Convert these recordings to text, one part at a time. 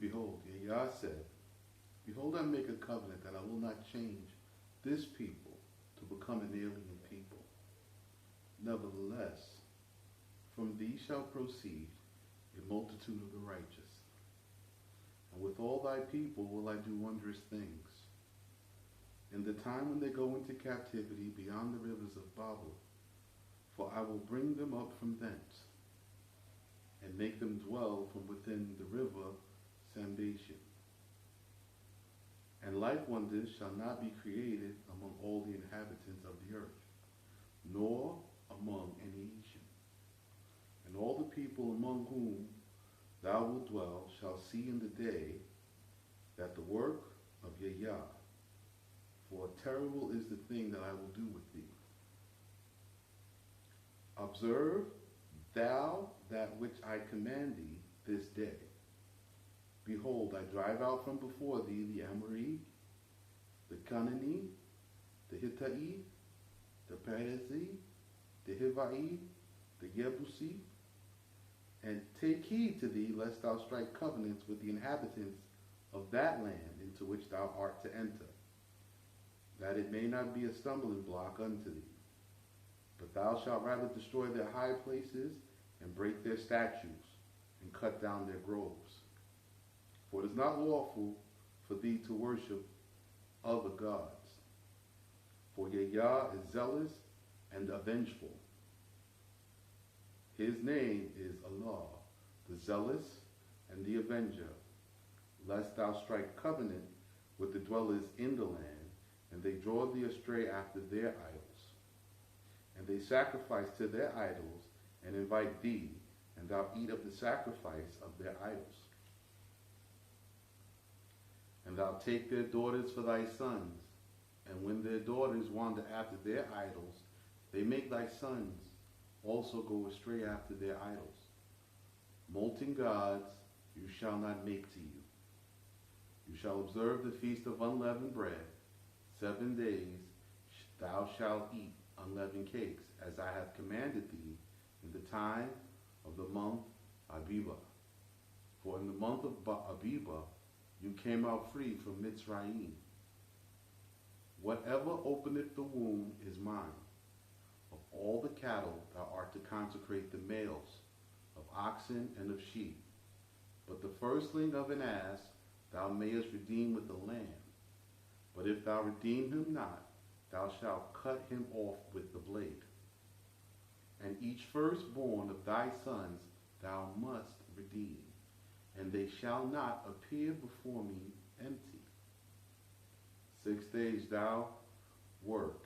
Behold, Yah said, Behold, I make a covenant that I will not change this people to become an alien people. Nevertheless, from thee shall proceed a multitude of the righteous. And with all thy people will I do wondrous things. In the time when they go into captivity beyond the rivers of Babel, for I will bring them up from thence, and make them dwell from within the river Sambation. And like wonders shall not be created among all the inhabitants of the earth, nor among any nation. And all the people among whom thou wilt dwell shall see in the day that the work of Yah, for terrible is the thing that I will do with thee. Observe thou that which I command thee this day. Behold, I drive out from before thee the Amorite, the Canaanite, the Hittite, the Perizzite, the Hivite, the Yebusi, and take heed to thee lest thou strike covenants with the inhabitants of that land into which thou art to enter, that it may not be a stumbling block unto thee. But thou shalt rather destroy their high places and break their statues and cut down their groves. For it is not lawful for thee to worship other gods. For Yah is zealous and avengeful. His name is Allah, the zealous and the avenger, lest thou strike covenant with the dwellers in the land, and they draw thee astray after their idols. And they sacrifice to their idols, and invite thee, and thou eat of the sacrifice of their idols. And thou take their daughters for thy sons, and when their daughters wander after their idols, they make thy sons also go astray after their idols. Molten gods you shall not make to you. You shall observe the feast of unleavened bread. 7 days thou shalt eat unleavened cakes, as I have commanded thee in the time of the month Abiba. For in the month of Abiba you came out free from Mitzrayim. Whatever openeth the womb is mine. Of all the cattle thou art to consecrate the males, of oxen and of sheep. But the firstling of an ass thou mayest redeem with the lamb. But if thou redeem him not, thou shalt cut him off with the blade. And each firstborn of thy sons thou must redeem, and they shall not appear before me empty. 6 days thou work,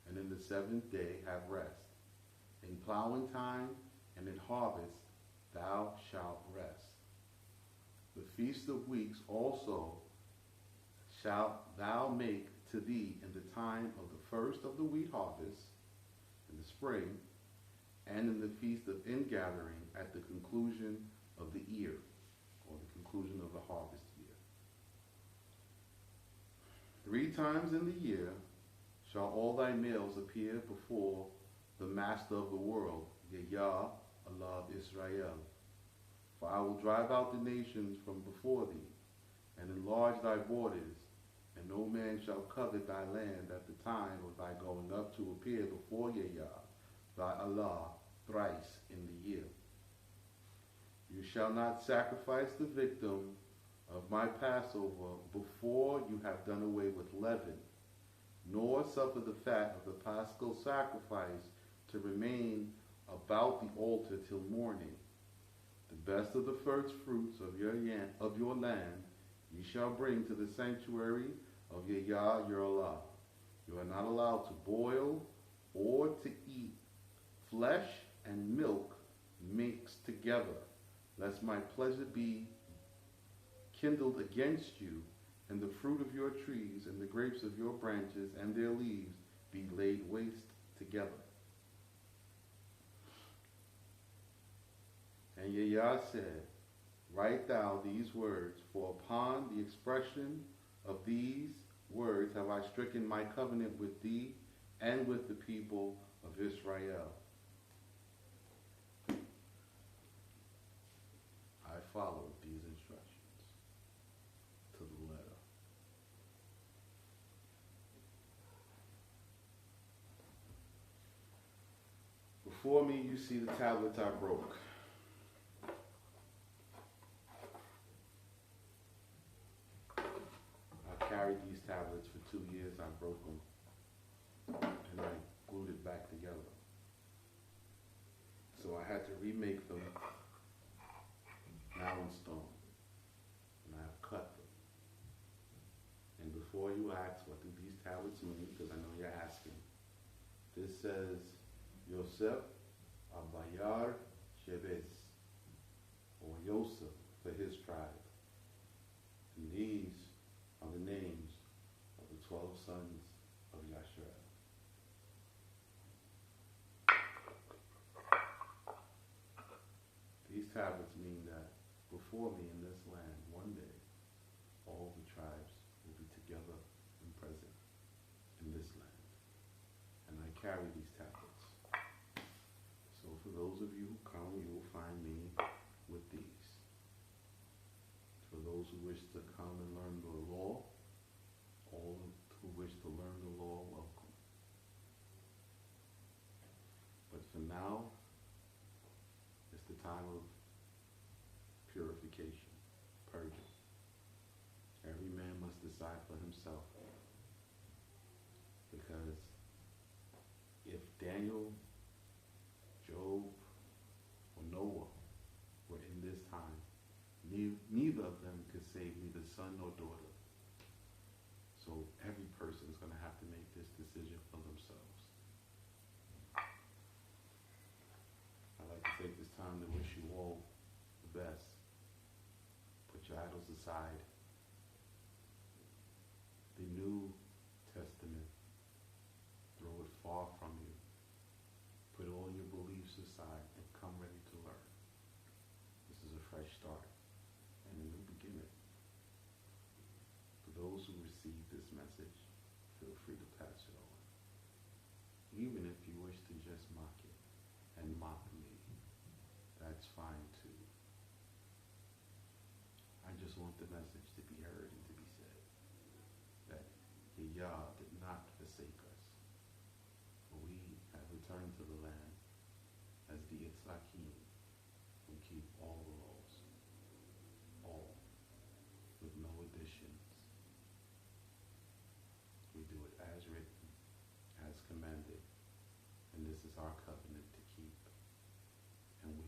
and in the 7th day have rest. In plowing time and in harvest thou shalt rest. The feast of weeks also shalt thou make to thee in the time of the first of the wheat harvest, in the spring, and in the feast of ingathering at the conclusion of the year, or the conclusion of the harvest year. 3 times in the year shall all thy males appear before the Master of the world, Yah, Allah of Israel. For I will drive out the nations from before thee, and enlarge thy borders, and no man shall covet thy land at the time of thy going up to appear before Yah, thy Allah, thrice in the year. You shall not sacrifice the victim of my Passover before you have done away with leaven, nor suffer the fat of the paschal sacrifice to remain about the altar till morning. The best of the first fruits of your land ye shall bring to the sanctuary of Yah your Allah. You are not allowed to boil or to eat flesh and milk mixed together, lest my pleasure be kindled against you, and the fruit of your trees and the grapes of your branches and their leaves be laid waste together. And Yah said, Write thou these words, for upon the expression of these words have I stricken my covenant with thee and with the people of Israel. I followed these instructions. Before me, you see the tablets I broke. I carried these tablets for 2 years. I broke them, and I glued it back together. So I had to remake them, now in stone. And I've cut them. And before you ask, what do these tablets mean? Because I know you're asking. This says, Yosef Abayar Shebes, or Yosef for his tribe. And these are the names of the 12 sons of Yasharel. These tablets mean that before me in this land, one day, all the tribes will be together and present in this land. And I carry these tablets. So for those of you who come, you will find me with these. For those who wish to come and learn the law, all who wish to learn the law, welcome. But for now, it's the time of purification, purging. Every man must decide for himself. Because if Daniel, Job, or Noah were in this time, neither of them could save neither son nor daughter. So every person is going to have to make this decision for themselves. I'd like to take this time to wish you all the best. Put your idols aside. The New Testament, throw it far from you. Put all your beliefs aside and come ready to learn. This is a fresh start and a new beginning. For those who receive this message, feel free to pass it on. Even if you wish to just mock it and mock me, that's fine too. I just want the message to be heard and to be said. That Yah did not forsake us. We have returned to the land as the Itzlakim and keep all the laws. All. With no additions. We do it as written, as commanded, and this is our covenant to keep. And we